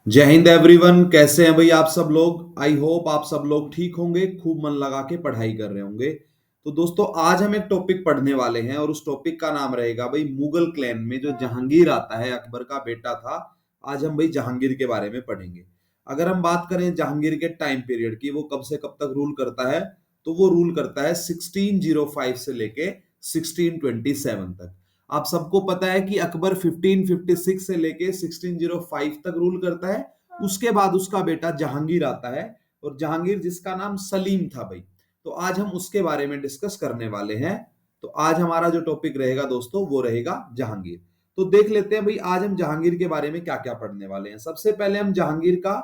जय हिंद एवरीवन। कैसे हैं भाई आप सब लोग? आई होप आप सब लोग ठीक होंगे, खूब मन लगा के पढ़ाई कर रहे होंगे। तो दोस्तों आज हम एक टॉपिक पढ़ने वाले हैं और उस टॉपिक का नाम रहेगा भाई मुगल क्लैन में जो जहांगीर आता है, अकबर का बेटा था। आज हम भाई जहांगीर के बारे में पढ़ेंगे। अगर हम बात करें जहांगीर के टाइम पीरियड की, वो कब से कब तक रूल करता है, तो वो रूल करता है 1605 से लेके 1627 तक। आप सबको पता है कि अकबर 1556 से लेके 1605 तक रूल करता है। उसके बाद उसका बेटा जहांगीर आता है, और जहांगीर जिसका नाम सलीम था भाई। तो आज हम उसके बारे में डिस्कस करने वाले हैं। तो आज हमारा जो टॉपिक रहेगा दोस्तों वो रहेगा जहांगीर। तो देख लेते हैं भाई आज हम जहांगीर के बारे में क्या क्या पढ़ने वाले हैं। सबसे पहले हम जहांगीर का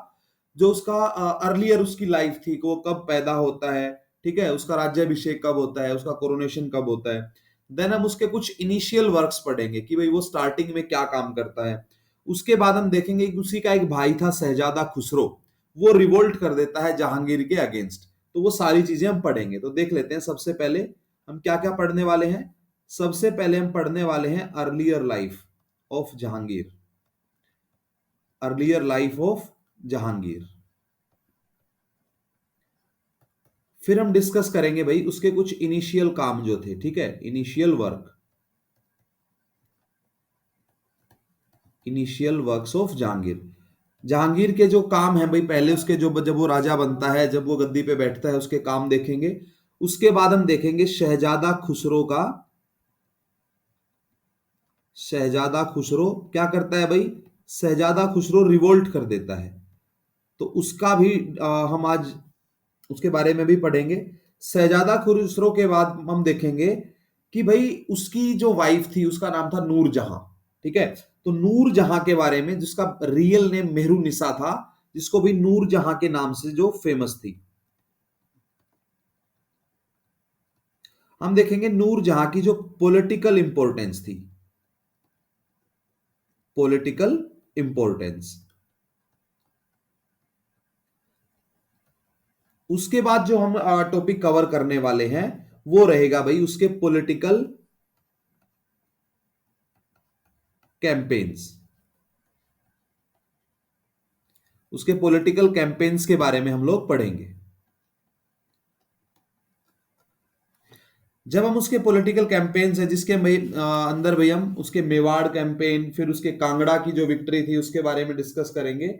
जो उसका अर्लियर उसकी लाइफ थी, वो कब पैदा होता है, ठीक है, उसका राज्याभिषेक कब होता है, उसका कोरोनेशन कब होता है। देन हम उसके कुछ इनिशियल वर्क्स पढ़ेंगे कि भाई वो स्टार्टिंग में क्या काम करता है। उसके बाद हम देखेंगे कि उसी का एक भाई था शहजादा खुसरो, वो रिवोल्ट कर देता है जहांगीर के अगेंस्ट। तो वो सारी चीजें हम पढ़ेंगे। तो देख लेते हैं सबसे पहले हम क्या क्या पढ़ने वाले हैं। सबसे पहले हम पढ़ने वाले हैं earlier life of Jahangir. Earlier life of Jahangir. फिर हम डिस्कस करेंगे भाई उसके कुछ इनिशियल काम जो थे, ठीक है, initial work, initial works of Jahangir. Jahangir के जो काम है भाई, पहले उसके जो जब वो राजा बनता है, जब वो गद्दी पे बैठता है, उसके काम देखेंगे। उसके बाद हम देखेंगे शहजादा खुसरो का। शहजादा खुसरो क्या करता है भाई? शहजादा खुसरो रिवोल्ट कर देता है। तो उसका भी हम आज उसके बारे में भी पढ़ेंगे। शहजादा खुसरो के बाद हम देखेंगे कि भाई उसकी जो वाइफ थी उसका नाम था नूर जहां, ठीक है। तो नूर जहां के बारे में, जिसका रियल नेम मेहरू निसा था, जिसको भी नूर जहां के नाम से जो फेमस थी, हम देखेंगे नूर जहां की जो पॉलिटिकल इंपॉर्टेंस थी। Political importance. उसके बाद जो हम टॉपिक कवर करने वाले हैं वो रहेगा भाई उसके पॉलिटिकल कैंपेन्स। उसके पॉलिटिकल कैंपेन्स के बारे में हम लोग पढ़ेंगे। जब हम उसके पॉलिटिकल कैंपेन्स है जिसके अंदर भाई हम उसके मेवाड़ कैंपेन, फिर उसके कांगड़ा की जो विक्ट्री थी उसके बारे में डिस्कस करेंगे।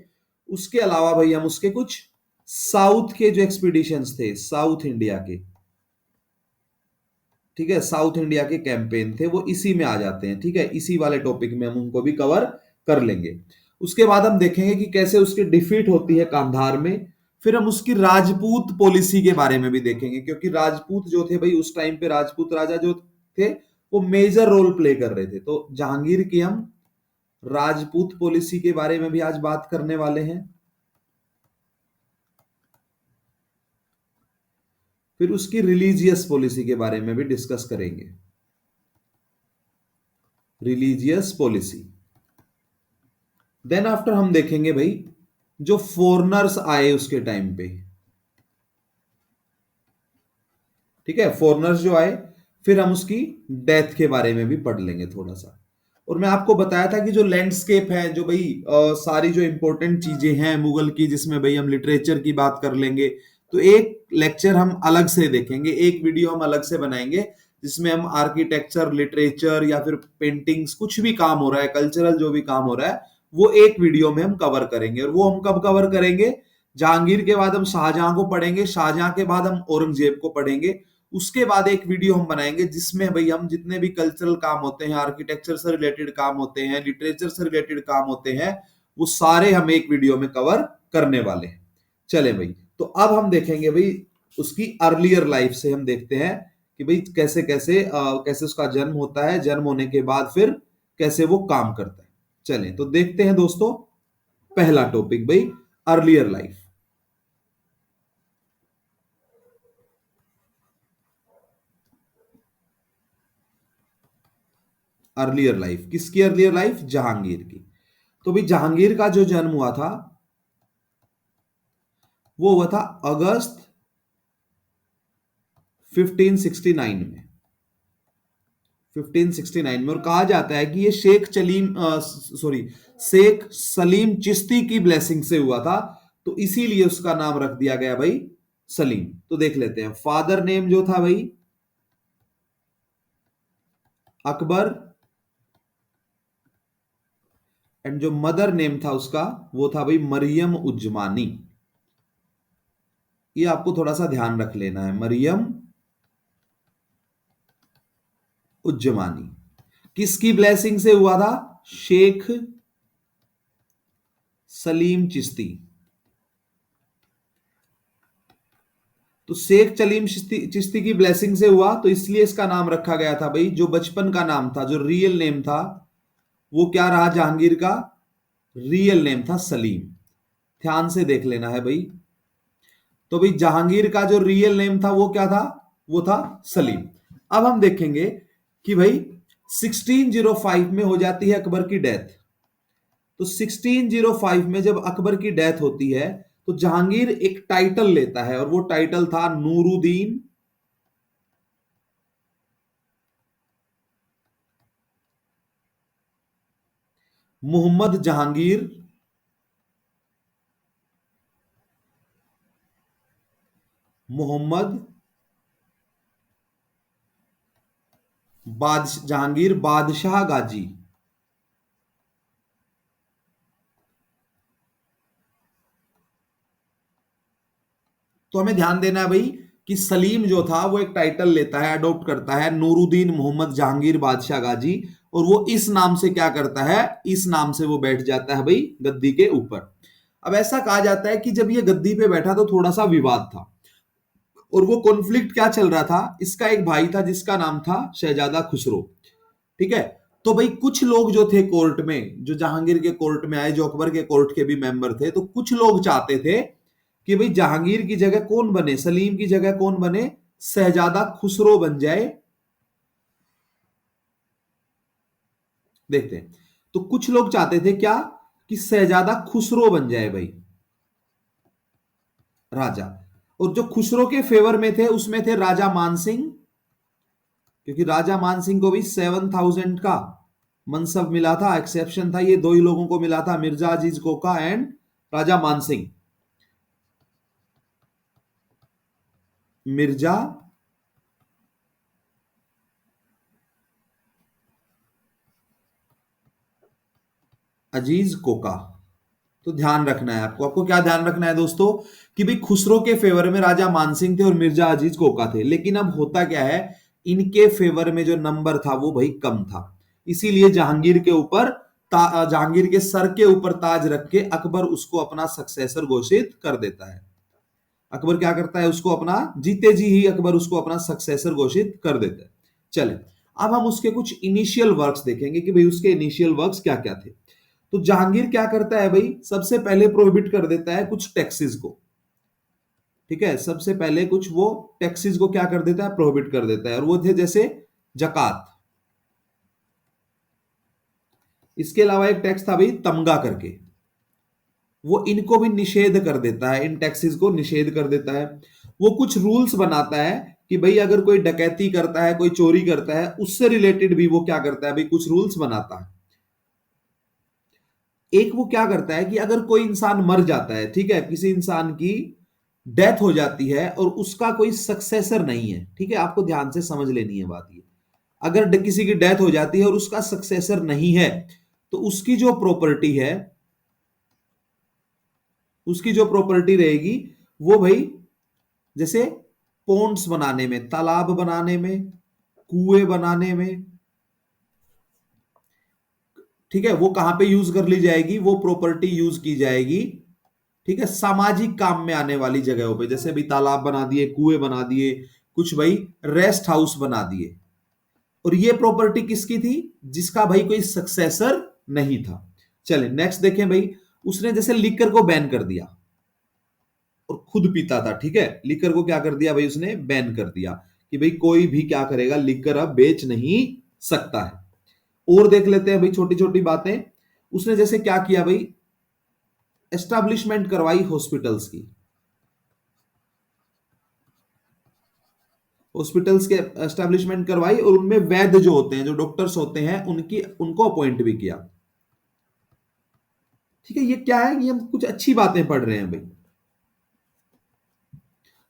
उसके अलावा भाई हम उसके कुछ साउथ के जो एक्सपीडिशंस थे, साउथ इंडिया के, ठीक है, साउथ इंडिया के कैंपेन थे, वो इसी में आ जाते हैं, ठीक है। इसी वाले टॉपिक में हम उनको भी कवर कर लेंगे। उसके बाद हम देखेंगे कि कैसे उसकी डिफीट होती है कांधार में। फिर हम उसकी राजपूत पॉलिसी के बारे में भी देखेंगे, क्योंकि राजपूत जो थे भाई उस टाइम पे, राजपूत राजा जो थे वो मेजर रोल प्ले कर रहे थे। तो जहांगीर की हम राजपूत पॉलिसी के बारे में भी आज बात करने वाले हैं। फिर उसकी रिलीजियस पॉलिसी के बारे में भी डिस्कस करेंगे। Religious policy. देन आफ्टर हम देखेंगे भाई जो फॉरनर्स आए उसके टाइम पे, ठीक है, फॉरनर्स जो आए। फिर हम उसकी डेथ के बारे में भी पढ़ लेंगे थोड़ा सा। और मैं आपको बताया था कि जो लैंडस्केप है, जो भाई सारी जो इंपॉर्टेंट चीजें हैं मुगल की, जिसमें भाई हम लिटरेचर की बात कर लेंगे, तो एक लेक्चर हम अलग से देखेंगे, एक वीडियो हम अलग से बनाएंगे, जिसमें हम आर्किटेक्चर, लिटरेचर या फिर पेंटिंग्स, कुछ भी काम हो रहा है, कल्चरल जो भी काम हो रहा है, वो एक वीडियो में हम कवर करेंगे। और वो हम कब कवर करेंगे? जहांगीर के बाद हम शाहजहां को पढ़ेंगे, शाहजहां के बाद हम औरंगजेब को पढ़ेंगे। उसके बाद एक वीडियो हम बनाएंगे जिसमें भाई हम जितने भी कल्चरल काम होते हैं, आर्किटेक्चर से रिलेटेड काम होते हैं, लिटरेचर से रिलेटेड काम होते हैं, वो सारे हम एक वीडियो में कवर करने वाले हैं। चले भाई, तो अब हम देखेंगे भाई उसकी अर्लियर लाइफ से हम देखते हैं कि भाई कैसे कैसे कैसे उसका जन्म होता है, जन्म होने के बाद फिर कैसे वो काम करता है। चलें तो देखते हैं दोस्तों, पहला टॉपिक भाई अर्लियर लाइफ। अर्लियर लाइफ किसकी? अर्लियर लाइफ जहांगीर की। तो भाई जहांगीर का जो जन्म हुआ था वो हुआ था अगस्त 1569 में। 1569 में। और कहा जाता है कि ये शेख सलीम चिश्ती की ब्लेसिंग से हुआ था, तो इसीलिए उसका नाम रख दिया गया भाई सलीम। तो देख लेते हैं, फादर नेम जो था भाई अकबर, एंड जो मदर नेम था उसका वो था भाई मरियम उज्जमानी। ये आपको थोड़ा सा ध्यान रख लेना है, मरियम उज्जमानी। किसकी ब्लेसिंग से हुआ था? शेख सलीम चिश्ती। तो शेख सलीम चिश्ती चिश्ती की ब्लेसिंग से हुआ, तो इसलिए इसका नाम रखा गया था भाई। जो बचपन का नाम था, जो रियल नेम था, वो क्या रहा जहांगीर का? रियल नेम था सलीम। ध्यान से देख लेना है भाई। तो भाई जहांगीर का जो रियल नेम था वो क्या था? वो था सलीम। अब हम देखेंगे कि भाई 1605 में हो जाती है अकबर की डेथ। तो 1605 में जब अकबर की डेथ होती है, तो जहांगीर एक टाइटल लेता है, और वो टाइटल था नूरुद्दीन मोहम्मद जहांगीर मोहम्मद जहांगीर बादशाह गाजी। तो हमें ध्यान देना है भाई कि सलीम जो था वो एक टाइटल लेता है, अडॉप्ट करता है, नूरुद्दीन मोहम्मद जहांगीर बादशाह गाजी, और वो इस नाम से क्या करता है? इस नाम से वो बैठ जाता है भाई गद्दी के ऊपर। अब ऐसा कहा जाता है कि जब ये गद्दी पे बैठा तो थोड़ा सा विवाद था, और वो कॉन्फ्लिक्ट क्या चल रहा था? इसका एक भाई था जिसका नाम था शहजादा खुसरो। ठीक है। तो भाई कुछ लोग जो थे कोर्ट में, जो जहांगीर के कोर्ट में आए, जो अकबर के कोर्ट के भी मेंबर थे, तो कुछ लोग चाहते थे कि भाई जहांगीर की जगह कौन बने, सलीम की जगह कौन बने? शहजादा खुसरो बन जाए। देखते हैं। तो कुछ लोग चाहते थे क्या? कि शहजादा खुसरो बन जाए भाई राजा। और जो खुसरो के फेवर में थे उसमें थे राजा मानसिंह, क्योंकि राजा मानसिंह को भी 7,000 का मनसब मिला था। एक्सेप्शन था, ये दो ही लोगों को मिला था, मिर्जा अजीज कोका एंड राजा मानसिंह। मिर्जा अजीज कोका। तो ध्यान रखना है आपको। आपको क्या ध्यान रखना है दोस्तों? कि भाई खुसरो के फेवर में राजा मानसिंह थे और मिर्जा अजीज कोका थे, लेकिन अब होता क्या है, इनके फेवर में जो नंबर था वो भाई कम था। इसीलिए जहांगीर के ऊपर जहांगीर के सर के ऊपर ताज रख के अकबर उसको अपना सक्सेसर घोषित कर देता है। अकबर क्या करता है? उसको अपना, जीते जी ही अकबर उसको अपना सक्सेसर घोषित कर देता है। चले, अब हम उसके कुछ इनिशियल वर्क्स देखेंगे कि भाई उसके इनिशियल वर्क्स क्या क्या थे। तो जहांगीर क्या करता है भाई? सबसे पहले प्रोहिबिट कर देता है कुछ टैक्सेस को। ठीक है, सबसे पहले कुछ वो टैक्सेस को क्या कर देता है? प्रोहिबिट कर देता है, और वो थे जैसे जकात। इसके अलावा एक टैक्स था भाई तमगा करके, वो इनको भी निषेध कर देता है, इन टैक्सेस को निषेध कर देता है। वो कुछ रूल्स बनाता है कि भाई अगर कोई डकैती करता है, कोई चोरी करता है, उससे रिलेटेड भी वो क्या करता है भाई? कुछ रूल्स बनाता है। एक वो क्या करता है कि अगर कोई इंसान मर जाता है, ठीक है, किसी इंसान की डेथ हो जाती है और उसका कोई सक्सेसर नहीं है, ठीक है, आपको ध्यान से समझ लेनी है बात ये। अगर किसी की डेथ हो जाती है और उसका सक्सेसर नहीं है, तो उसकी जो प्रॉपर्टी रहेगी वो भाई, जैसे पोन्ड्स बनाने में, तालाब बनाने में, कुएं बनाने में, ठीक है, वो कहां पे यूज कर ली जाएगी? वो प्रॉपर्टी यूज की जाएगी, ठीक है, सामाजिक काम में आने वाली जगहों पे, जैसे भी तालाब बना दिए, कुएं बना दिए, कुछ भाई रेस्ट हाउस बना दिए। और ये प्रॉपर्टी किसकी थी? जिसका भाई कोई सक्सेसर नहीं था। चले नेक्स्ट देखें भाई। उसने जैसे लिकर को बैन कर दिया और खुद पीता था, ठीक है, लिकर को क्या कर दिया भाई? उसने बैन कर दिया कि भाई कोई भी क्या करेगा, लिकर अब बेच नहीं सकता है। और देख लेते हैं भाई छोटी छोटी बातें। उसने जैसे क्या किया भाई? एस्टैब्लिशमेंट करवाई हॉस्पिटल्स की। हॉस्पिटल्स के एस्टेब्लिशमेंट करवाई और उनमें वैद्य जो होते हैं, जो डॉक्टर्स होते हैं, उनकी उनको अपॉइंट भी किया। ठीक है, ये क्या है, ये हम कुछ अच्छी बातें पढ़ रहे हैं भाई।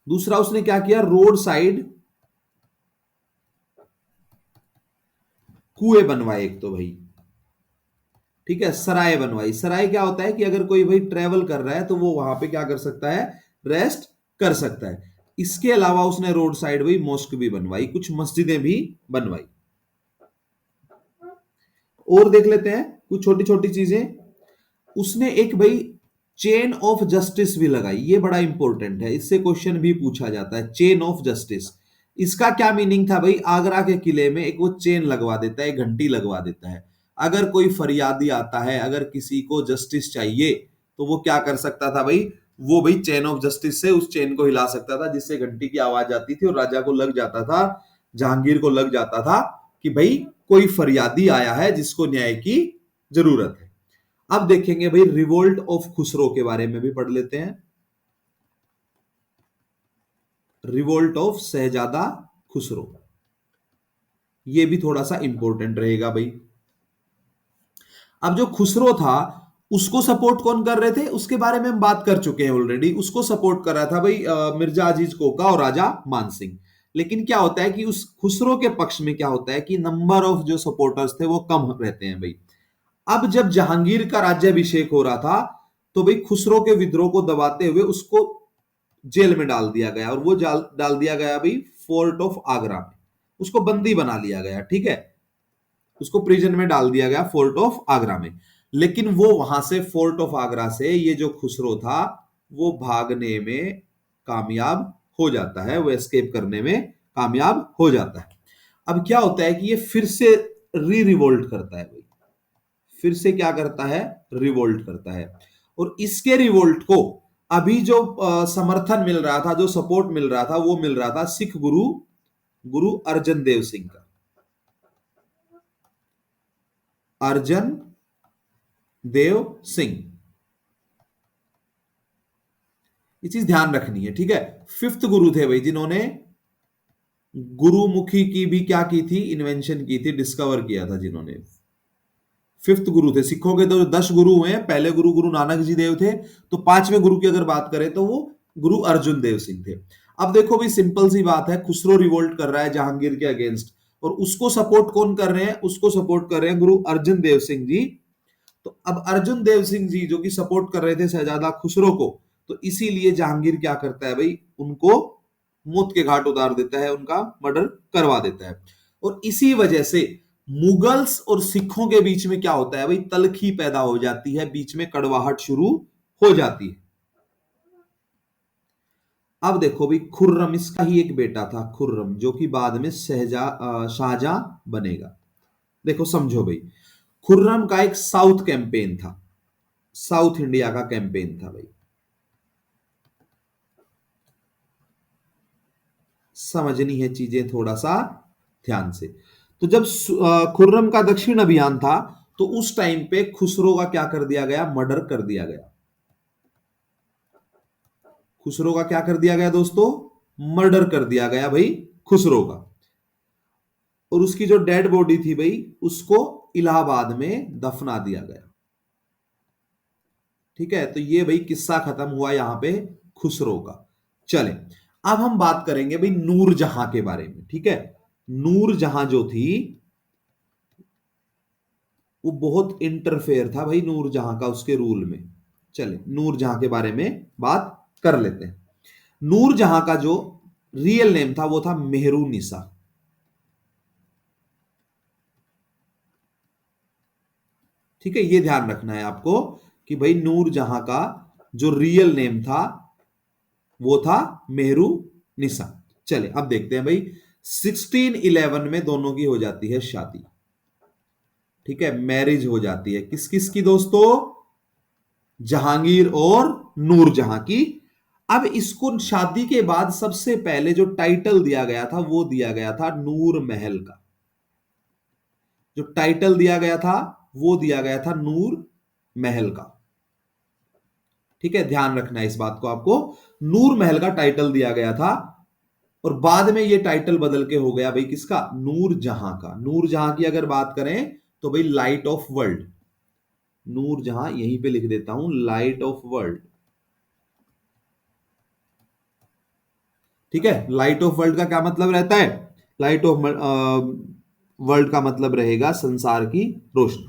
दूसरा उसने क्या किया, रोड साइड कुएं बनवाए एक तो भाई। ठीक है, सराय बनवाई। सराय क्या होता है कि अगर कोई भाई ट्रेवल कर रहा है तो वो वहां पे क्या कर सकता है, रेस्ट कर सकता है। इसके अलावा उसने रोड साइड भाई मॉस्क भी बनवाई, कुछ मस्जिदें भी बनवाई। और देख लेते हैं कुछ छोटी छोटी चीजें। उसने एक भाई चेन ऑफ जस्टिस भी लगाई, ये बड़ा इंपॉर्टेंट है, इससे क्वेश्चन भी पूछा जाता है। चेन ऑफ जस्टिस, इसका क्या मीनिंग था भाई, आगरा के किले में एक वो चेन लगवा देता है, एक घंटी लगवा देता है। अगर कोई फरियादी आता है, अगर किसी को जस्टिस चाहिए, तो वो क्या कर सकता था भाई, वो भाई चेन ऑफ जस्टिस से उस चेन को हिला सकता था, जिससे घंटी की आवाज आती थी और राजा को लग जाता था, जहांगीर को लग जाता था कि भाई कोई फरियादी आया है जिसको न्याय की जरूरत है। अब देखेंगे भाई रिवोल्ट ऑफ खुसरो के बारे में भी पढ़ लेते हैं। रिवोल्ट ऑफ शहजादा खुसरो, ये भी थोड़ा सा इंपॉर्टेंट रहेगा भाई। अब जो खुसरो था, उसको सपोर्ट कौन कर रहे थे, उसके बारे में हम बात कर चुके हैं ऑलरेडी। उसको सपोर्ट कर रहा था भाई मिर्जा अजीज कोका और राजा मानसिंह। लेकिन क्या होता है कि उस खुसरो के पक्ष में क्या होता है कि नंबर ऑफ जो सपोर्टर्स थे वो कम रहते हैं भाई। अब जब जहांगीर का राज्याभिषेक हो रहा था, तो भाई खुसरो के विद्रोह को दबाते हुए उसको जेल में डाल दिया गया, और वो डाल दिया गया भाई फोर्ट ऑफ आगरा में। उसको बंदी बना लिया गया, ठीक है, उसको प्रिजन में डाल दिया गया फोर्ट ऑफ आगरा में। लेकिन वो वहां से, फोर्ट ऑफ आगरा से, ये जो खुसरो था वो भागने में कामयाब हो जाता है, वो एस्केप करने में कामयाब हो जाता है। अब क्या होता है कि ये फिर से रिवोल्ट करता है भाई, फिर से क्या करता है, रिवोल्ट करता है। और इसके रिवोल्ट को अभी जो समर्थन मिल रहा था, जो सपोर्ट मिल रहा था, वो मिल रहा था सिख गुरु, गुरु अर्जन देव सिंह का। अर्जन देव सिंह, ये चीज ध्यान रखनी है, ठीक है। फिफ्थ गुरु थे भाई, जिन्होंने गुरुमुखी की भी क्या की थी, इन्वेंशन की थी, डिस्कवर किया था जिन्होंने। फिफ्थ गुरु थे। सिखों के तो 10 गुरु हुए हैं, पहले गुरु गुरु नानक जी देव थे, तो पांचवें गुरु की अगर बात करें तो वो गुरु अर्जुन देव सिंह थे। अब देखो भाई सिंपल सी बात है, खुसरो रिवोल्ट कर रहा है जहांगीर के अगेंस्ट, और उसको सपोर्ट कौन कर रहे हैं, उसको सपोर्ट कर रहे हैं गुरु अर्जुन देव सिंह जी। तो अब अर्जुन देव सिंह जी जो कि सपोर्ट कर रहे थे शहजादा खुसरो को, तो इसीलिए जहांगीर क्या करता है भाई, उनको मौत के घाट उतार देता है, उनका मर्डर करवा देता है। और इसी वजह से मुगल्स और सिखों के बीच में क्या होता है भाई, तलखी पैदा हो जाती है, बीच में कड़वाहट शुरू हो जाती है। अब देखो भाई खुर्रम, इसका ही एक बेटा था खुर्रम, जो कि बाद में शाहजहां बनेगा। देखो समझो भाई, खुर्रम का एक साउथ कैंपेन था, साउथ इंडिया का कैंपेन था भाई, समझनी है चीजें थोड़ा सा ध्यान से। तो जब खुर्रम का दक्षिण अभियान था, तो उस टाइम पे खुसरो का क्या कर दिया गया, मर्डर कर दिया गया। खुसरो का क्या कर दिया गया दोस्तों, मर्डर कर दिया गया भाई खुसरो का। और उसकी जो डेड बॉडी थी भाई, उसको इलाहाबाद में दफना दिया गया। ठीक है, तो ये भाई किस्सा खत्म हुआ यहां पे खुसरो का। चले, अब हम बात करेंगे भाई नूरजहां के बारे में। ठीक है, नूरजहां जो थी वो बहुत इंटरफेयर था भाई नूरजहां का उसके रूल में। चले नूरजहां के बारे में बात कर लेते हैं। नूरजहां का जो रियल नेम था वो था मेहरुनिसा। ठीक है, ये ध्यान रखना है आपको कि भाई नूरजहां का जो रियल नेम था वो था मेहरुनिसा। चले अब देखते हैं भाई, 1611 में दोनों की हो जाती है शादी। ठीक है, मैरिज हो जाती है, किस किस की दोस्तों, जहांगीर और नूरजहां की। अब इसको शादी के बाद सबसे पहले जो टाइटल दिया गया था वो दिया गया था नूर महल का। जो टाइटल दिया गया था वो दिया गया था नूर महल का। ठीक है, ध्यान रखना है इस बात को आपको, नूर महल का टाइटल दिया गया था। और बाद में ये टाइटल बदल के हो गया भाई किसका, नूर जहां का। नूर जहां की अगर बात करें तो भाई लाइट ऑफ वर्ल्ड, नूर जहां यहीं पे लिख देता हूं, लाइट ऑफ वर्ल्ड। ठीक है, लाइट ऑफ वर्ल्ड का क्या मतलब रहता है, लाइट ऑफ वर्ल्ड का मतलब रहेगा संसार की रोशनी।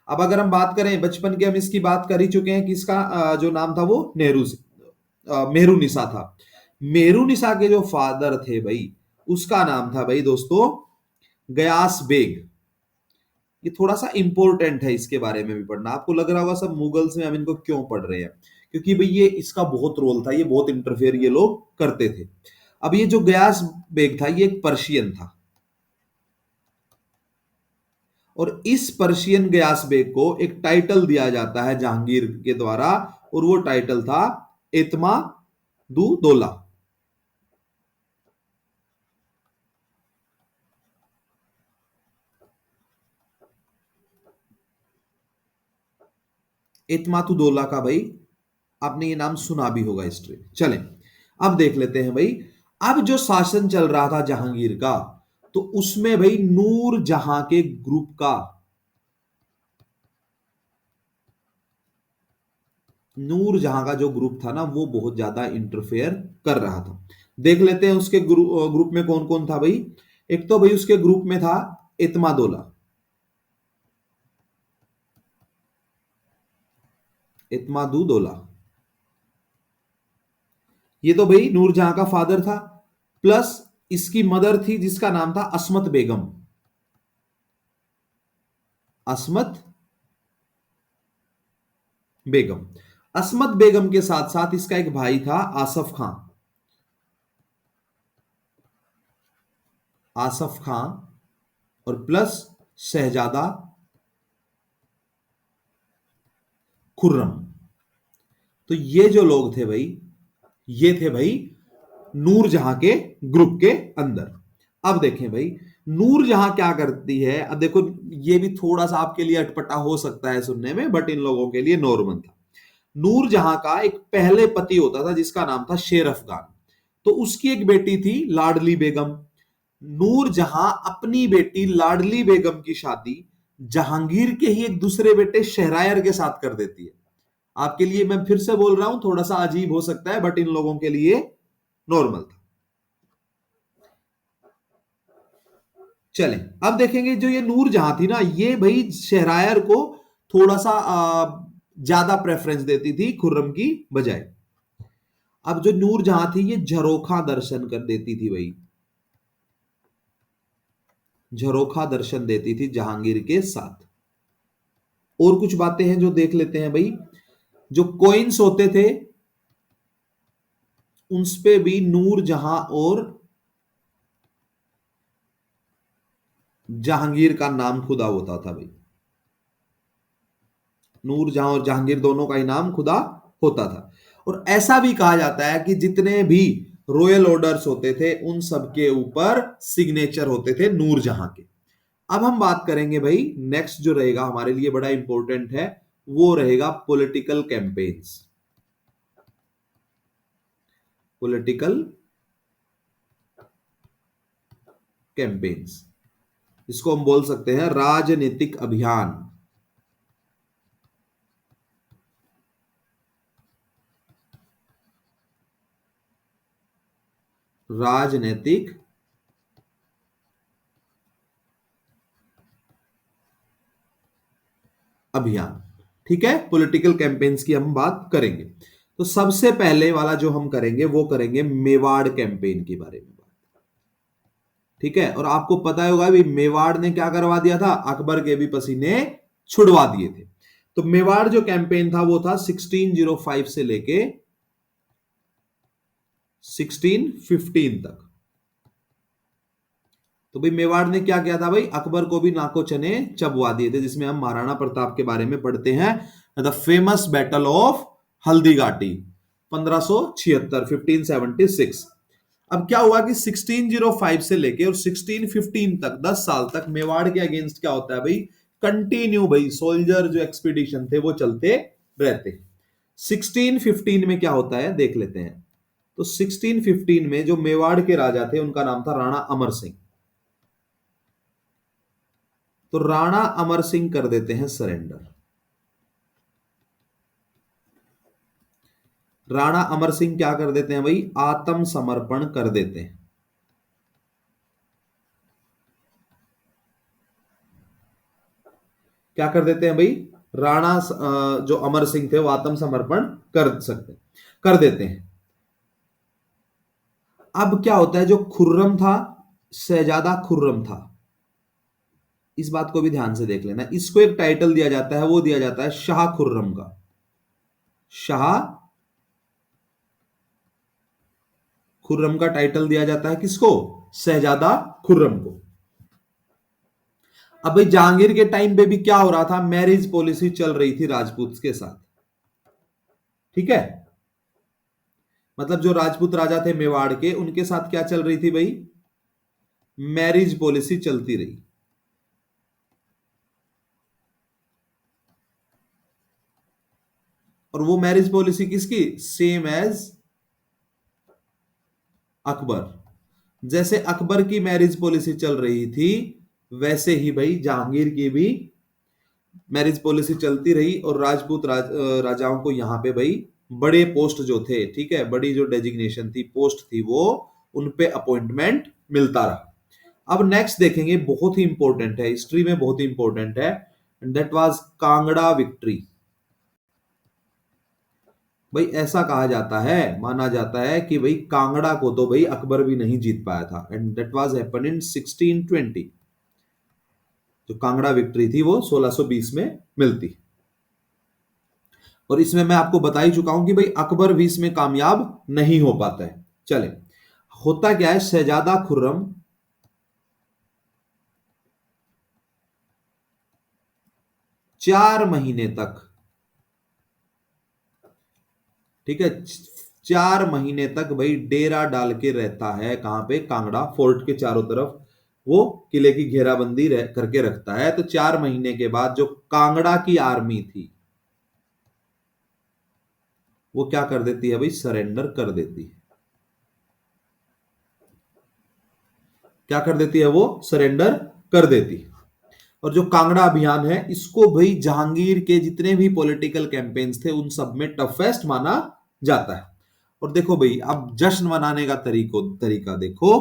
अब अगर हम बात करें बचपन की, हम इसकी बात कर ही चुके हैं कि इसका जो नाम था वो मेहरुनिसा था। मेहरुनिसा के जो फादर थे भाई, उसका नाम था भाई दोस्तों गयास बेग। ये थोड़ा सा इंपॉर्टेंट है, इसके बारे में भी पढ़ना। आपको लग रहा होगा सब मुगल्स में हम इनको क्यों पढ़ रहे हैं, क्योंकि भाई ये इसका बहुत रोल था, ये बहुत इंटरफेयर ये लोग करते थे। अब ये जो गयास बेग था ये एक पर्शियन था, और इस पर्शियन गयास बेग को एक टाइटल दिया जाता है जहांगीर के द्वारा, और वो टाइटल था एतमा दू दौला। एतमातु दौला का भाई आपने ये नाम सुना भी होगा हिस्ट्री। चलें अब देख लेते हैं भाई, अब जो शासन चल रहा था जहांगीर का, तो उसमें भाई नूर जहां के ग्रुप का, नूर जहां का जो ग्रुप था ना वो बहुत ज्यादा इंटरफेयर कर रहा था। देख लेते हैं उसके ग्रुप में कौन कौन था भाई। एक तो भाई उसके ग्रुप में था इत्मादोला, इत्मादुदौला। ये तो भाई नूरजहां का फादर था, प्लस इसकी मदर थी जिसका नाम था असमत बेगम, असमत बेगम। असमत बेगम के साथ साथ इसका एक भाई था आसफ खां, आसफ खां, और प्लस शहजादा खुर्रम। तो ये जो लोग थे भाई, ये थे भाई नूरजहां के ग्रुप के अंदर। अब देखें भाई नूरजहां क्या करती है। अब देखो ये भी थोड़ा सा आपके लिए अटपटा हो सकता है सुनने में, बट इन लोगों के लिए नॉर्मल था। नूरजहां का एक पहले पति होता था जिसका नाम था शेर अफगान, तो उसकी एक बेटी थी लाडली बेगम। नूरजहां अपनी बेटी लाडली बेगम की शादी जहांगीर के ही एक दूसरे बेटे शहरायर के साथ कर देती है। आपके लिए मैं फिर से बोल रहा हूं, थोड़ा सा अजीब हो सकता है, बट इन लोगों के लिए नॉर्मल था। चलें अब देखेंगे जो ये नूरजहां थी ना, ये भाई शहरायर को थोड़ा सा ज्यादा प्रेफरेंस देती थी खुर्रम की बजाय। अब जो नूरजहां थी ये झरोखा दर्शन कर देती थी भाई, झरोखा दर्शन देती थी जहांगीर के साथ। और कुछ बातें हैं जो देख लेते हैं भाई। जो कॉइन्स होते थे उस पे भी नूरजहां और जहांगीर का नाम खुदा होता था भाई, नूरजहां और जहांगीर दोनों का ही नाम खुदा होता था। और ऐसा भी कहा जाता है कि जितने भी रॉयल ऑर्डर्स होते थे उन सब के ऊपर सिग्नेचर होते थे नूरजहां के। अब हम बात करेंगे भाई, नेक्स्ट जो रहेगा हमारे लिए बड़ा इंपॉर्टेंट है, वो रहेगा पॉलिटिकल कैंपेन्स। पॉलिटिकल कैंपेन्स, इसको हम बोल सकते हैं राजनीतिक अभियान। राजनीतिक अभियान, ठीक है, पॉलिटिकल कैंपेन्स की हम बात करेंगे। तो सबसे पहले वाला जो हम करेंगे वो करेंगे मेवाड़ कैंपेन के बारे में बात, ठीक है। और आपको पता होगा भी मेवाड़ ने क्या करवा दिया था, अकबर के भी पसीने छुड़वा दिए थे। तो मेवाड़ जो कैंपेन था वो था 1605 से लेके 1615 तक। तो भाई मेवाड़ ने क्या किया था भाई, अकबर को भी नाको चने चबवा दिए थे, जिसमें हम महाराणा प्रताप के बारे में पढ़ते हैं, the famous battle of Haldi Ghati 1576 1576। अब क्या हुआ कि 1605 से लेके और 1615 तक 10 साल तक मेवाड़ के अगेंस्ट क्या होता है भाई, कंटिन्यू भाई सोल्जर जो एक्सपीडिशन थे वो चलते रहते हैं। 1615 में क्या होता है देख लेते हैं। तो 1615 में जो मेवाड़ के राजा थे उनका नाम था राणा अमर सिंह। तो राणा अमर सिंह कर देते हैं सरेंडर। राणा अमर सिंह क्या कर देते हैं भाई, आत्मसमर्पण कर देते हैं। क्या कर देते हैं भाई, राणा जो अमर सिंह थे वो आत्मसमर्पण कर देते हैं। अब क्या होता है, जो खुर्रम था, शहजादा खुर्रम था, इस बात को भी ध्यान से देख लेना, इसको एक टाइटल दिया जाता है, वो दिया जाता है शाह खुर्रम का। शाह खुर्रम का टाइटल दिया जाता है किसको, शहजादा खुर्रम को। अब भाई जहांगीर के टाइम पे भी क्या हो रहा था, मैरिज पॉलिसी चल रही थी राजपूत के साथ, ठीक है। मतलब जो राजपूत राजा थे मेवाड़ के, उनके साथ क्या चल रही थी भाई, मैरिज पॉलिसी चलती रही। और वो मैरिज पॉलिसी किसकी, सेम एज अकबर। जैसे अकबर की मैरिज पॉलिसी चल रही थी, वैसे ही भाई जहांगीर की भी मैरिज पॉलिसी चलती रही। और राजपूत राजाओं को यहां पे भाई बड़े पोस्ट जो थे, ठीक है, बड़ी जो डेजिग्नेशन थी, पोस्ट थी, वो उन पे अपॉइंटमेंट मिलता रहा। अब नेक्स्ट देखेंगे, बहुत ही इंपॉर्टेंट है, हिस्ट्री में बहुत ही इंपॉर्टेंट है, दैट वाज कांगड़ा विक्ट्री। भाई ऐसा कहा जाता है, माना जाता है कि भाई कांगड़ा को तो भाई अकबर भी नहीं जीत पाया था, and that was happen in 1620। जो कांगड़ा विक्ट्री थी वो 1620 में मिलती। और इसमें मैं आपको बता ही चुका हूं कि भाई अकबर भी इसमें कामयाब नहीं हो पाता है। चले, होता क्या है, शहजादा खुर्रम 4 महीने तक, ठीक है, 4 महीने तक भाई डेरा डाल के रहता है, कहां पे, कांगड़ा फोर्ट के चारों तरफ वो किले की घेराबंदी करके रखता है। तो 4 महीने के बाद जो कांगड़ा की आर्मी थी वो क्या कर देती है भाई, सरेंडर कर देती है। क्या कर देती है वो, सरेंडर कर देती है। और जो कांगड़ा अभियान है, इसको भाई जहांगीर के जितने भी पॉलिटिकल कैंपेन्स थे उन सब में टफेस्ट माना जाता है। और देखो भाई, अब जश्न मनाने का तरीका देखो।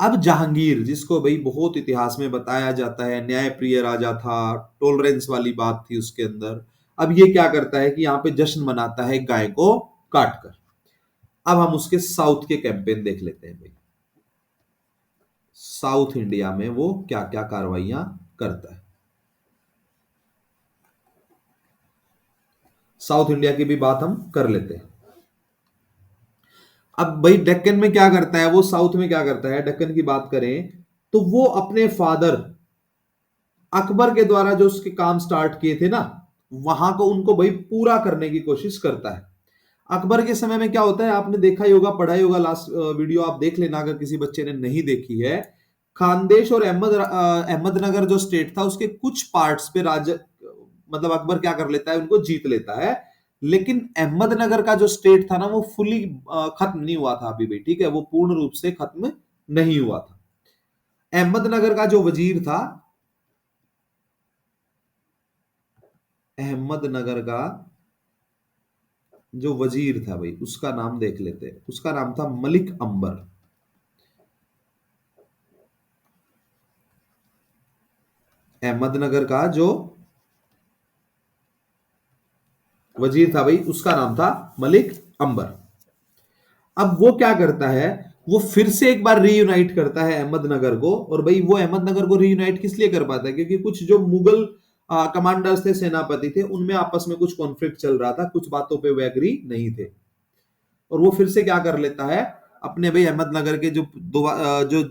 अब जहांगीर, जिसको भाई बहुत इतिहास में बताया जाता है न्याय प्रिय राजा था, टॉलरेंस वाली बात थी उसके अंदर, अब ये क्या करता है कि यहाँ पे जश्न मनाता है गाय को काट कर। अब हम उसके साउथ के कैंपेन देख लेते हैं भाई, साउथ इंडिया में वो क्या क्या कार्रवाइयां करता है। साउथ इंडिया की भी बात हम कर लेते हैं। अब भाई डेक्कन में क्या करता है वो, साउथ में क्या करता है, डेक्कन की बात करें तो वो अपने फादर अकबर के द्वारा जो उसके काम स्टार्ट किए थे ना, वहां को उनको भाई पूरा करने की कोशिश करता है। अकबर के समय में क्या होता है, आपने देखा ही होगा, पढ़ा ही होगा, लास्ट वीडियो आप देख लेना अगर किसी बच्चे ने नहीं देखी है। खानदेश और अहमदनगर जो स्टेट था, उसके कुछ पार्ट्स पे मतलब अकबर क्या कर लेता है, उनको जीत लेता है। लेकिन अहमदनगर का जो स्टेट था ना, वो फुली खत्म नहीं हुआ था अभी भी, ठीक है, वो पूर्ण रूप से खत्म नहीं हुआ था। अहमदनगर का जो वजीर था, अहमदनगर का जो वजीर था भाई, उसका नाम देख लेते हैं, उसका नाम था मलिक अंबर। अहमदनगर का जो वजीर था भाई, उसका नाम था मलिक अंबर। अब वो क्या करता है, वो फिर से एक बार रीयूनाइट करता है अहमदनगर को। और भाई वो अहमदनगर को रीयूनाइट किस लिए कर पाता है, क्योंकि कुछ जो मुगल कमांडर्स थे, सेनापति थे, उनमें आपस में कुछ कॉन्फ्लिक्ट चल रहा था, कुछ बातों पे वे एग्री नहीं थे। और वो फिर से क्या कर लेता है, अपने भाई अहमदनगर के जो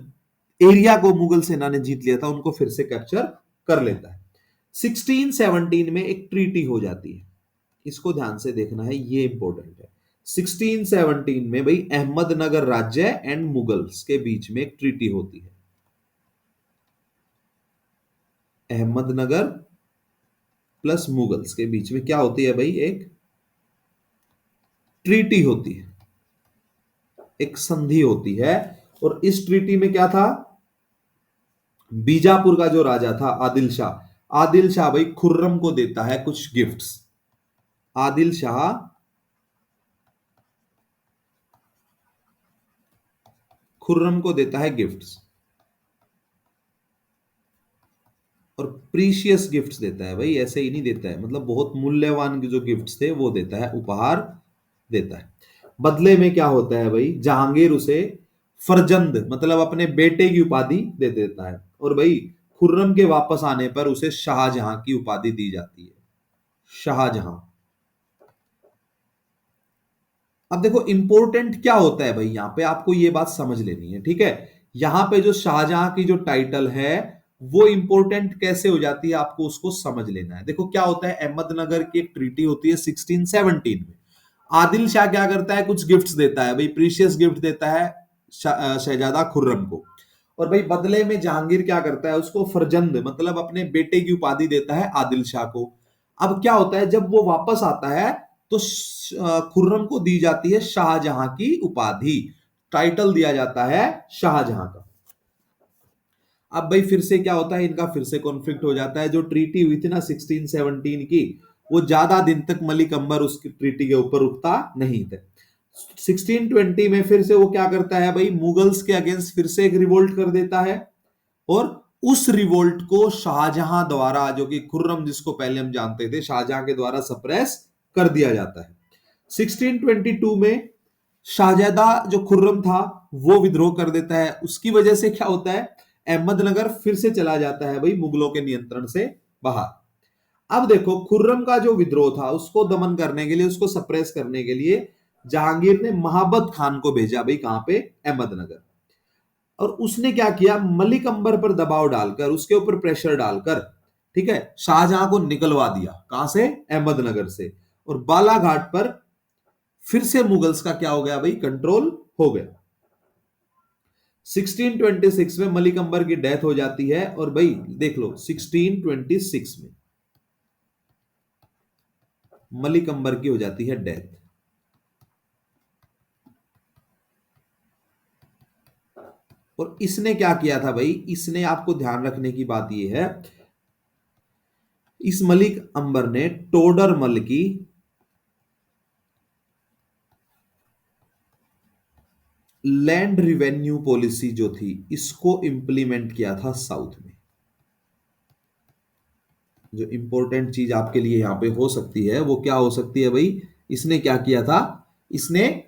एरिया को मुगल सेना ने जीत लिया था, उनको फिर से कैप्चर कर लेता है। 1617 में एक ट्रीटी हो जाती है, इसको ध्यान से देखना है, ये इंपॉर्टेंट है। 1617 में भाई अहमदनगर राज्य एंड मुगल्स के बीच में एक ट्रीटी होती है। अहमदनगर प्लस मुगल्स के बीच में क्या होती है भाई, एक ट्रीटी होती है। एक संधि होती है। और इस ट्रीटी में क्या था, बीजापुर का जो राजा था आदिल शाह भाई खुर्रम को देता है कुछ गिफ्ट्स। आदिल शाह खुर्रम को देता है गिफ्ट्स, और प्रीशियस गिफ्ट्स देता है भाई, ऐसे ही नहीं देता है, मतलब बहुत मूल्यवान जो गिफ्ट्स थे वो देता है, उपहार देता है। बदले में क्या होता है भाई, जहांगीर उसे फरजंद मतलब अपने बेटे की उपाधि दे देता है, और भाई खुर्रम के वापस आने पर उसे शाहजहां की उपाधि दी जाती है, शाहजहां। अब देखो इंपॉर्टेंट क्या होता है भाई, यहां पे आपको ये बात समझ लेनी है, ठीक है। यहां पे जो शाहजहां की जो टाइटल है वो इंपॉर्टेंट कैसे हो जाती है, आपको उसको समझ लेना है। देखो क्या होता है, अहमदनगर की एक ट्रीटी होती है 1617 में। आदिल शाह क्या करता है, कुछ गिफ्ट्स देता है भाई, प्रीशियस गिफ्ट देता है शहजादा खुर्रम को। और भाई बदले में जहांगीर क्या करता है, उसको फरजंद मतलब अपने बेटे की उपाधि देता है आदिल शाह को। अब क्या होता है, जब वो वापस आता है तो खुर्रम को दी जाती है शाहजहां की उपाधि, टाइटल दिया जाता है शाहजहां का। अब भाई फिर से क्या होता है, इनका फिर से कॉन्फ्लिक्ट हो जाता है। जो ट्रीटी हुई थी ना 1617 की, वो ज्यादा दिन तक मलिक अंबर उस ट्रीटी के ऊपर रुकता नहीं थे। 1620 में फिर से वो क्या करता है भाई, मुगल्स के अगेंस्ट फिर से एक रिवोल्ट कर देता है, और उस रिवोल्ट को शाहजहां द्वारा, जो कि खुर्रम जिसको पहले हम जानते थे, शाहजहां के द्वारा सप्रेस कर दिया जाता है। 1622 में शाहजादा जो खुर्रम था वो विद्रोह कर देता है, उसकी वजह से क्या होता है, अहमदनगर फिर से चला जाता है भाई मुगलों के नियंत्रण से बाहर। अब देखो खुर्रम का जो विद्रोह था उसको दमन करने के लिए, उसको सप्रेस करने के लिए जहांगीर ने महाबत खान को भेजा भाई, कहां पे, अहमदनगर। और उसने क्या किया, मलिक अंबर पर दबाव डालकर, उसके ऊपर प्रेशर डालकर, ठीक है, शाहजहां को निकलवा दिया, कहां से, अहमदनगर से। और बालाघाट पर फिर से मुगल्स का क्या हो गया भाई, कंट्रोल हो गया। 1626 में मलिक अंबर की डेथ हो जाती है, और भाई देख लो 1626 में मलिक अंबर की हो जाती है डेथ। और इसने क्या किया था भाई, इसने, आपको ध्यान रखने की बात यह है, इस मलिक अंबर ने टोडरमल की लैंड रिवेन्यू पॉलिसी जो थी इसको इंप्लीमेंट किया था साउथ में। जो इंपॉर्टेंट चीज आपके लिए यहां पे हो सकती है वो क्या हो सकती है भाई, इसने क्या किया था, इसने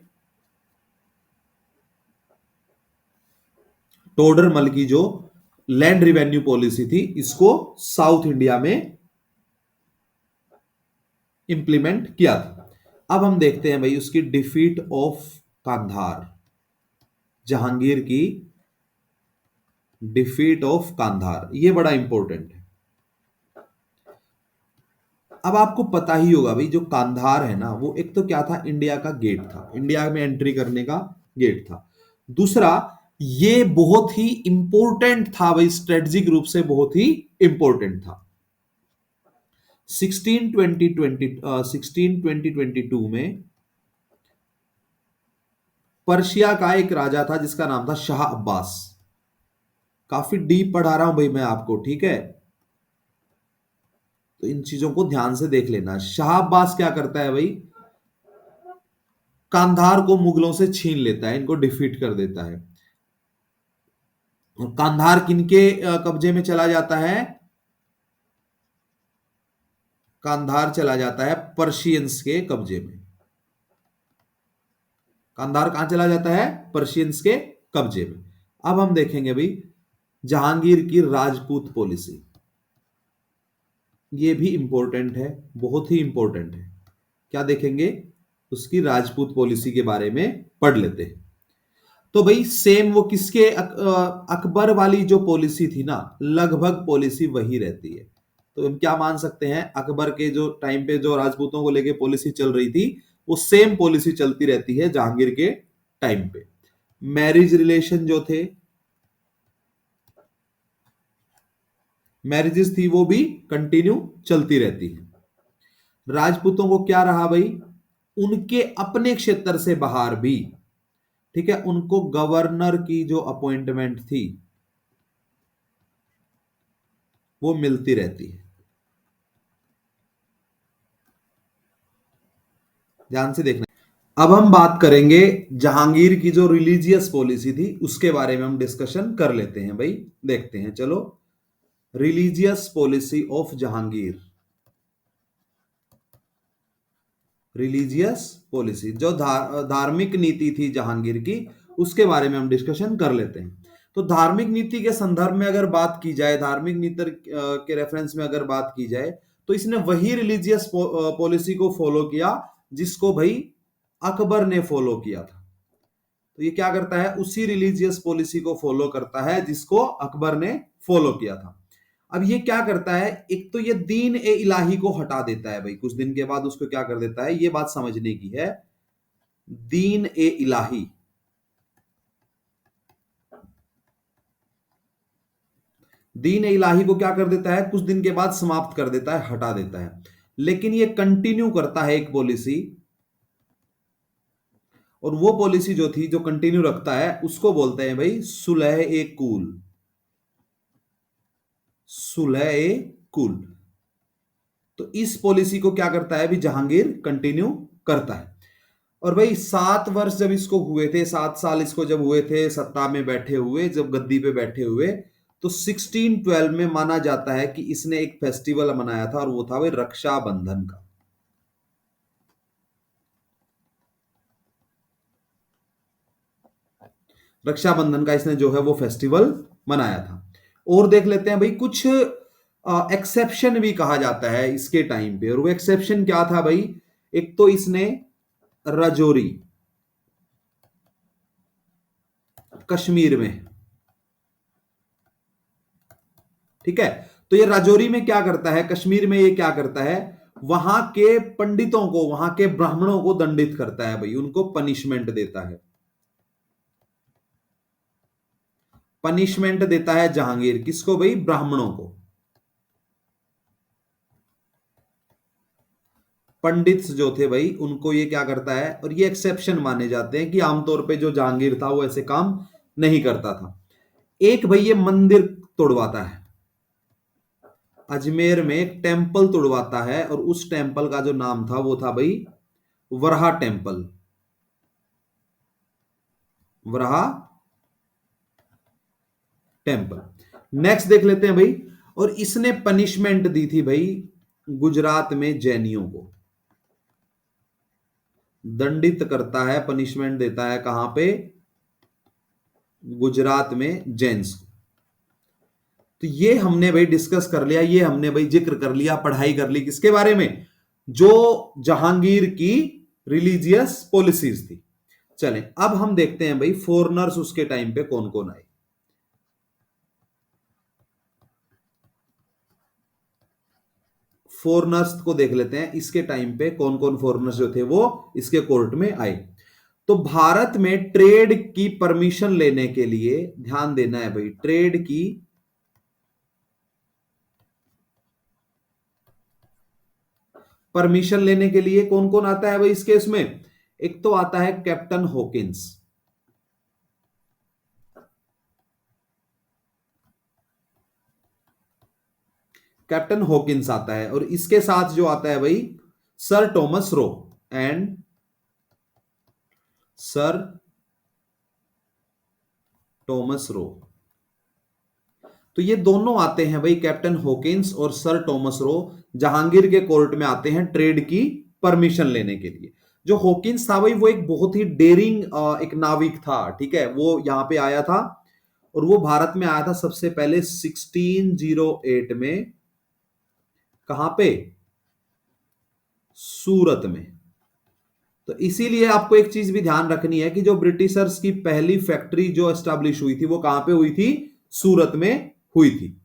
टोडरमल की जो लैंड रिवेन्यू पॉलिसी थी इसको साउथ इंडिया में इंप्लीमेंट किया था। अब हम देखते हैं भाई उसकी डिफीट ऑफ कांधार, जहांगीर की डिफीट ऑफ कांधार, ये बड़ा इंपॉर्टेंट है। अब आपको पता ही होगा भाई, जो कांधार है ना वो एक तो क्या था, इंडिया का गेट था, इंडिया में एंट्री करने का गेट था। दूसरा, ये बहुत ही इंपॉर्टेंट था भाई, स्ट्रेटेजिक रूप से बहुत ही इंपॉर्टेंट था। 1622 में पर्शिया का एक राजा था जिसका नाम था शाह अब्बास। काफी डीप पढ़ा रहा हूं भाई मैं आपको, ठीक है, तो इन चीजों को ध्यान से देख लेना। शाह अब्बास क्या करता है भाई, कांधार को मुगलों से छीन लेता है, इनको डिफीट कर देता है। और कांधार किनके कब्जे में चला जाता है, कांधार चला जाता है पर्शियंस के कब्जे में। कांधार कहां चला जाता है, पर्शियंस के कब्जे में। अब हम देखेंगे भाई जहांगीर की राजपूत पॉलिसी, ये भी इंपॉर्टेंट है, बहुत ही इंपॉर्टेंट है। क्या देखेंगे, उसकी राजपूत पॉलिसी के बारे में पढ़ लेते हैं। तो भाई सेम वो किसके अकबर वाली जो पॉलिसी थी ना, लगभग पॉलिसी वही रहती है। तो हम क्या मान सकते हैं, अकबर के जो टाइम पे जो राजपूतों को लेके पॉलिसी चल रही थी वो सेम पॉलिसी चलती रहती है जहांगीर के टाइम पे। मैरिज रिलेशन जो थे, मैरिजेस थी वो भी कंटिन्यू चलती रहती है। राजपूतों को क्या रहा भाई, उनके अपने क्षेत्र से बाहर भी, ठीक है, उनको गवर्नर की जो अपॉइंटमेंट थी वो मिलती रहती है। ध्यान से देखना। अब हम बात करेंगे जहांगीर की जो रिलीजियस पॉलिसी थी उसके बारे में हम डिस्कशन कर लेते हैं भाई। देखते हैं चलो, religious policy of Jahangir. Religious policy जो धार्मिक नीति थी जहांगीर की, उसके बारे में हम डिस्कशन कर लेते हैं। तो धार्मिक नीति के संदर्भ में अगर बात की जाए, धार्मिक नीति के रेफरेंस में अगर बात की जाए, तो इसने वही रिलीजियस पॉलिसी को फॉलो किया जिसको भाई अकबर ने फॉलो किया था। तो ये क्या करता है, उसी रिलीजियस पॉलिसी को फॉलो करता है जिसको अकबर ने फॉलो किया था। अब ये क्या करता है, एक तो ये दीन ए इलाही को हटा देता है भाई, कुछ दिन के बाद उसको क्या कर देता है, ये बात समझने की है। दीन ए इलाही, दीन ए इलाही को क्या कर देता है, कुछ दिन के बाद समाप्त कर देता है, हटा देता है। लेकिन ये कंटिन्यू करता है एक पॉलिसी, और वो पॉलिसी जो थी, जो कंटिन्यू रखता है, उसको बोलते हैं भाई सुलह ए कुल। सुलह ए कुल। तो इस पॉलिसी को क्या करता है अभी जहांगीर कंटिन्यू करता है। और भाई 7 वर्ष जब इसको हुए थे, 7 साल इसको जब हुए थे सत्ता में बैठे हुए, जब गद्दी पे बैठे हुए, तो 1612 में माना जाता है कि इसने एक फेस्टिवल मनाया था, और वो था भाई रक्षाबंधन का। रक्षाबंधन का इसने जो है वो फेस्टिवल मनाया था। और देख लेते हैं भाई, कुछ एक्सेप्शन भी कहा जाता है इसके टाइम पे, और वो एक्सेप्शन क्या था भाई, एक तो इसने राजौरी कश्मीर में, ठीक है, तो ये राजौरी में क्या करता है, कश्मीर में ये क्या करता है, वहां के पंडितों को, वहां के ब्राह्मणों को दंडित करता है भाई, उनको पनिशमेंट देता है। पनिशमेंट देता है जहांगीर, किसको भाई, ब्राह्मणों को। पंडित जो थे भाई उनको ये क्या करता है, और ये एक्सेप्शन माने जाते हैं कि आमतौर पे जो जहांगीर था वो ऐसे काम नहीं करता था। एक भाई ये मंदिर तोड़वाता है, अजमेर में एक टेंपल तोड़वाता है, और उस टेंपल का जो नाम था वो था भाई Varaha temple. Varaha temple. Next देख लेते हैं भाई, और इसने पनिशमेंट दी थी भाई गुजरात में जैनियों को, दंडित करता है, पनिशमेंट देता है कहां पे, गुजरात में जैन्स को। तो ये हमने भाई डिस्कस कर लिया, ये हमने भाई जिक्र कर लिया, पढ़ाई कर ली किसके बारे में, जो जहांगीर की रिलीजियस पॉलिसीज थी। चलें अब हम देखते हैं भाई फॉरेनर्स उसके टाइम पे कौन कौन आए। फॉरेनर्स को देख लेते हैं, इसके टाइम पे कौन कौन फॉरेनर्स जो थे वो इसके कोर्ट में आए। तो भारत में ट्रेड की परमिशन लेने के लिए ध्यान देना है भाई, ट्रेड की परमिशन लेने के लिए कौन कौन आता है भाई इस केस में, एक तो आता है कैप्टन हॉकिंस। कैप्टन हॉकिंस आता है, और इसके साथ जो आता है भाई sir Thomas Roe and sir Thomas Roe. तो ये दोनों आते हैं भाई, कैप्टन हॉकिंस और सर टॉमस रो, जहांगीर के कोर्ट में आते हैं ट्रेड की परमिशन लेने के लिए। जो हॉकिंस था भाई वो एक बहुत ही डेयरिंग एक नाविक था, ठीक है, वो यहां पे आया था, और वो भारत में आया था सबसे पहले 1608 में। कहां पे, सूरत में। तो इसीलिए आपको एक चीज भी ध्यान रखनी है कि जो ब्रिटिशर्स की पहली फैक्ट्री जो एस्टैब्लिश हुई थी वो कहां पे हुई थी, सूरत में हुई थी।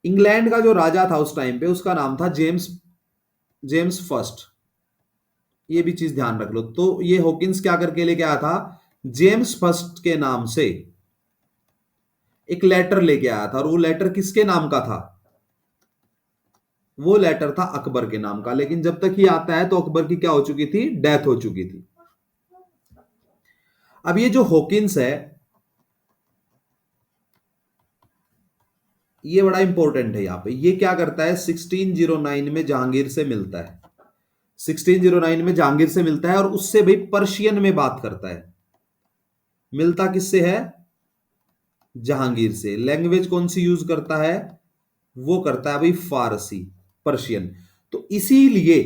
इंग्लैंड का जो राजा था उस टाइम पे उसका नाम था जेम्स, जेम्स फर्स्ट। ये भी चीज ध्यान रख लो। तो ये हॉकिंस क्या करके लेके आया था, जेम्स फर्स्ट के नाम से एक लेटर लेके आया था, और वो लेटर किसके नाम का था, वो लेटर था अकबर के नाम का। लेकिन जब तक ये आता है तो अकबर की क्या हो चुकी थी, डेथ हो चुकी थी। अब ये जो हॉकिंस है, ये बड़ा इंपॉर्टेंट है यहां पे। ये क्या करता है, 1609 में जहांगीर से मिलता है, 1609 में जहांगीर से मिलता है और उससे भाई पर्शियन में बात करता है। मिलता किससे है, जहांगीर से। लैंग्वेज कौन सी यूज करता है, वो करता है भाई फारसी, पर्शियन। तो इसीलिए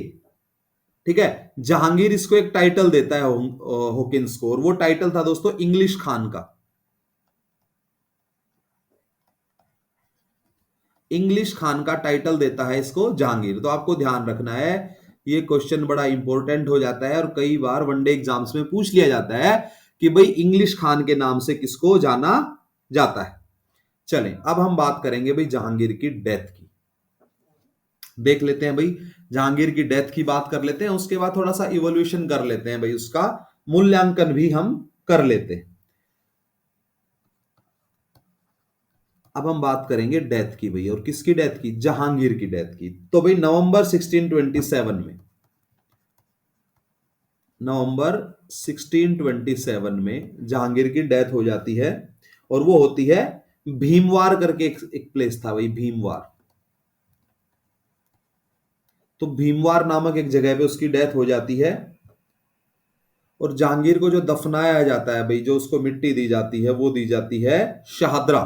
ठीक है, जहांगीर इसको एक टाइटल देता है हॉकिंस को, और वो टाइटल था दोस्तों इंग्लिश खान का। इंग्लिश खान का टाइटल देता है इसको जहांगीर। तो आपको ध्यान रखना है, ये क्वेश्चन बड़ा इंपॉर्टेंट हो जाता है और कई बार वनडे एग्जाम्स में पूछ लिया जाता है कि भाई इंग्लिश खान के नाम से किसको जाना जाता है। चलें, अब हम बात करेंगे भाई जहांगीर की डेथ की। देख लेते हैं भाई, जहांगीर की डेथ की बात कर लेते हैं, उसके बाद थोड़ा सा इवोल्यूशन कर लेते हैं भाई, उसका मूल्यांकन भी हम कर लेते हैं। अब हम बात करेंगे डेथ की भाई, और किसकी डेथ की, जहांगीर की डेथ की। तो भाई नवंबर 1627 में, नवंबर 1627 में जहांगीर की डेथ हो जाती है, और वो होती है भीमवार करके एक प्लेस था भाई, भीमवार। तो भीमवार नामक एक जगह पे उसकी डेथ हो जाती है। और जहांगीर को जो दफनाया जाता है भाई, जो उसको मिट्टी दी जाती है, वो दी जाती है शाहदरा,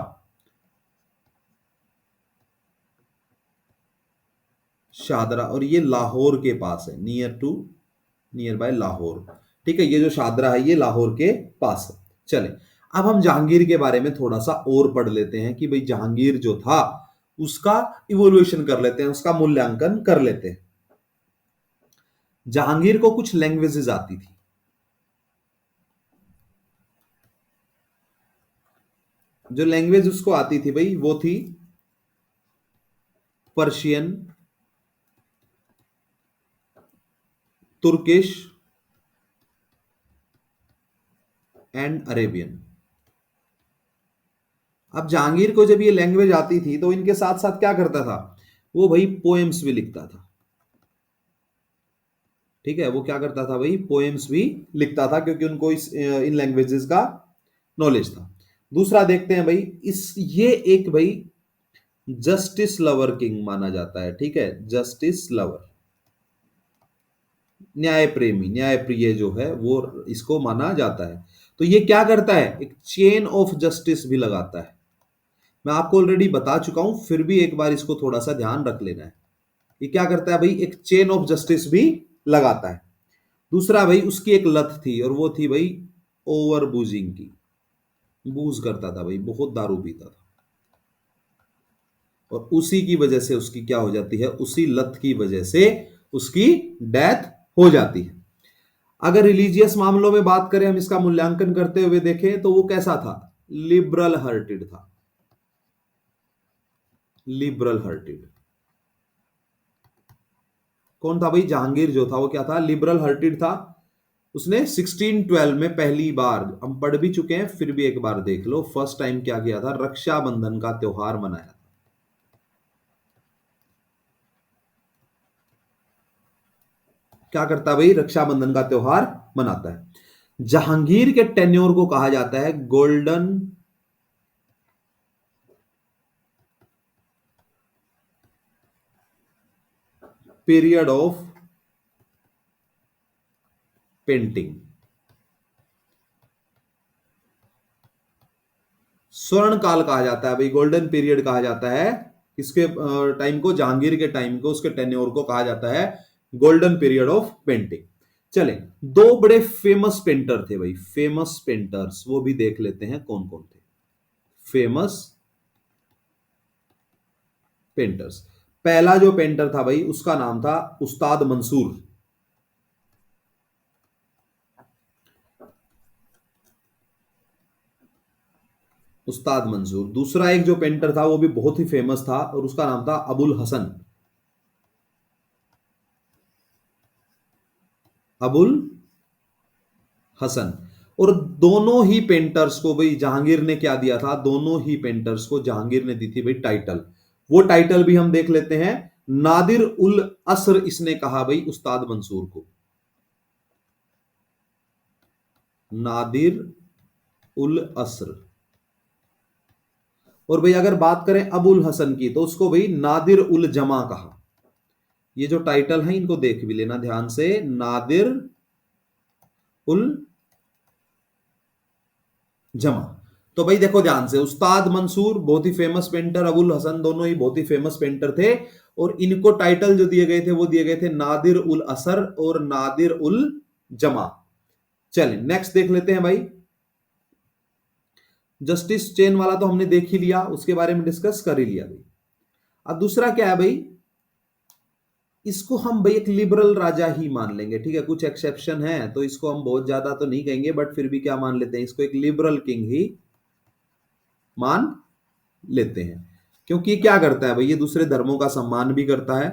शाहदरा। और ये लाहौर के पास है, नियर बाय लाहौर। ठीक है, ये जो शाहदरा है ये लाहौर के पास है। चले, अब हम जहांगीर के बारे में थोड़ा सा और पढ़ लेते हैं कि भाई जहांगीर जो था उसका इवोल्यूशन कर लेते हैं, उसका मूल्यांकन कर लेते हैं। जहांगीर को कुछ लैंग्वेजेस आती थी। जो लैंग्वेज उसको आती थी भाई वो थी पर्शियन, तुर्किश एंड अरेबियन। अब जहांगीर को जब ये लैंग्वेज आती थी तो इनके साथ साथ क्या करता था, वो भाई पोएम्स भी लिखता था। ठीक है, वो क्या करता था भाई, पोएम्स भी लिखता था, क्योंकि उनको इन लैंग्वेजेस का नॉलेज था। दूसरा देखते हैं भाई, इस ये एक भाई जस्टिस लवर किंग माना जाता है। ठीक है, जस्टिस लवर, न्याय प्रेमी, न्याय प्रिय जो है वो इसको माना जाता है। तो ये क्या करता है, एक चेन ऑफ जस्टिस भी लगाता है। मैं आपको ऑलरेडी बता चुका हूं, फिर भी एक बार इसको थोड़ा सा ध्यान रख लेना है। ये क्या करता है भाई, एक चेन ऑफ जस्टिस भी लगाता है। दूसरा भाई, उसकी एक लत थी, और वो थी भाई ओवर बूजिंग की। बूज करता था भाई, बहुत दारू पीता था, और उसी की वजह से उसकी क्या हो जाती है, उसी लत की वजह से उसकी डेथ हो जाती है। अगर रिलीजियस मामलों में बात करें, हम इसका मूल्यांकन करते हुए देखें तो वो कैसा था, लिबरल हार्टेड था, लिबरल हार्टेड। कौन था भाई, जहांगीर जो था वो क्या था, लिबरल हार्टेड था। उसने 1612 में पहली बार, हम पढ़ भी चुके हैं फिर भी एक बार देख लो, फर्स्ट टाइम क्या किया था, रक्षाबंधन का त्योहार मनाया था। क्या करता भाई, रक्षाबंधन का त्योहार मनाता है। जहांगीर के टेन्योर को कहा जाता है गोल्डन पीरियड ऑफ पेंटिंग। स्वर्ण काल कहा जाता है भाई, गोल्डन पीरियड कहा जाता है इसके टाइम को, जहांगीर के टाइम को, उसके टेन्योर को कहा जाता है गोल्डन पीरियड ऑफ पेंटिंग। चले, दो बड़े फेमस पेंटर थे भाई, फेमस पेंटर्स, वो भी देख लेते हैं कौन कौन थे फेमस पेंटर्स। पहला जो पेंटर था भाई, उसका नाम था उस्ताद मंसूर। उस्ताद मंसूर। दूसरा एक जो पेंटर था वो भी बहुत ही फेमस था, और उसका नाम था अबुल हसन, अबुल हसन। और दोनों ही पेंटर्स को भाई जहांगीर ने क्या दिया था, दोनों ही पेंटर्स को जहांगीर ने दी थी भाई टाइटल। वो टाइटल भी हम देख लेते हैं। नादिर उल असर इसने कहा भाई उस्ताद मंसूर को, नादिर उल असर। और भाई अगर बात करें अबुल हसन की तो उसको भाई नादिर उल जमा कहा। ये जो टाइटल है इनको देख भी लेना ध्यान से, नादिर उल जमा। तो भाई देखो ध्यान से, उस्ताद मंसूर बहुत ही फेमस पेंटर, अबुल हसन दोनों ही बहुत ही फेमस पेंटर थे। और इनको टाइटल जो दिए गए थे वो दिए गए थे नादिर उल असर और नादिर उल जमा। चलिए नेक्स्ट देख लेते हैं भाई। जस्टिस चेन वाला तो हमने देख ही लिया, उसके बारे में डिस्कस कर ही लिया भाई। अब दूसरा क्या है भाई, इसको हम भाई एक लिबरल राजा ही मान लेंगे, ठीक है। कुछ एक्सेप्शन है तो इसको हम बहुत ज्यादा तो नहीं कहेंगे, बट फिर भी क्या मान लेते हैं, इसको एक लिबरल किंग ही मान लेते हैं। क्योंकि ये क्या करता है भाई, ये दूसरे धर्मों का सम्मान भी करता है,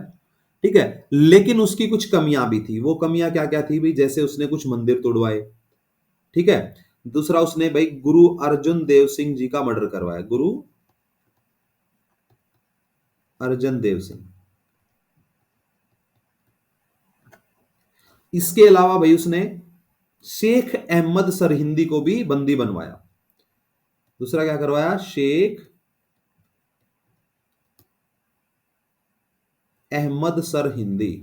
ठीक है। लेकिन उसकी कुछ कमियां भी थी। वो कमियां क्या क्या थी भाई, जैसे उसने कुछ मंदिर तोड़वाए, ठीक है। दूसरा उसने भाई गुरु अर्जुन देव सिंह जी का मर्डर करवाया, गुरु अर्जन देव सिंह। इसके अलावा भाई उसने शेख अहमद सरहिंदी को भी बंदी बनवाया। दूसरा क्या करवाया, शेख अहमद सरहिंदी।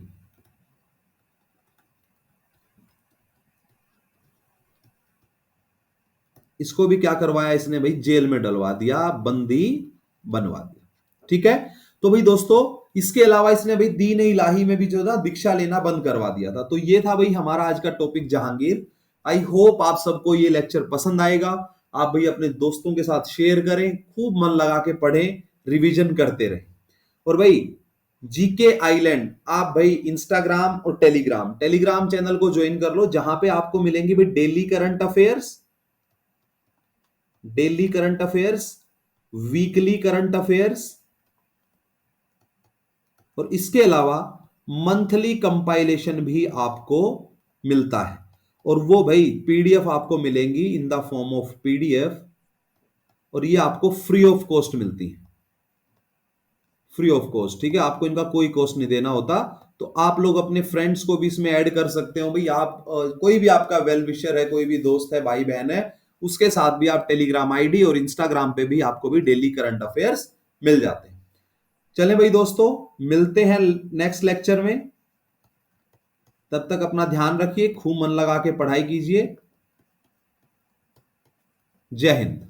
इसको भी क्या करवाया इसने भाई, जेल में डलवा दिया, बंदी बनवा दिया, ठीक है। तो भाई दोस्तों इसके अलावा इसने भाई दीन इलाही में भी जो था दीक्षा लेना बंद करवा दिया था। तो ये था भाई हमारा आज का टॉपिक जहांगीर। आई होप आप सबको ये लेक्चर पसंद आएगा। आप भाई अपने दोस्तों के साथ शेयर करें, खूब मन लगा के पढ़ें, रिवीजन करते रहें। और भाई जीके आइलैंड आप भाई इंस्टाग्राम और टेलीग्राम टेलीग्राम चैनल को ज्वाइन कर लो, जहां पे आपको मिलेंगे भाई daily current affairs, daily current affairs, weekly current affairs, और इसके अलावा मंथली कंपाइलेशन भी आपको मिलता है। और वो भाई पीडीएफ आपको मिलेंगी in the form of PDF, और ये आपको फ्री ऑफ कॉस्ट मिलती है, फ्री ऑफ कॉस्ट, ठीक है। आपको इनका कोई कॉस्ट नहीं देना होता। तो आप लोग अपने फ्रेंड्स को भी इसमें ऐड कर सकते हो भाई। आप कोई भी आपका वेल विशर है, कोई भी दोस्त है, भाई बहन है, उसके साथ भी आप टेलीग्राम आईडी और इंस्टाग्राम पे भी आपको भी डेली करंट अफेयर्स मिल जाते हैं। चलें भाई दोस्तों, मिलते हैं नेक्स्ट लेक्चर में। तब तक अपना ध्यान रखिए, खूब मन लगा के पढ़ाई कीजिए। जय हिंद।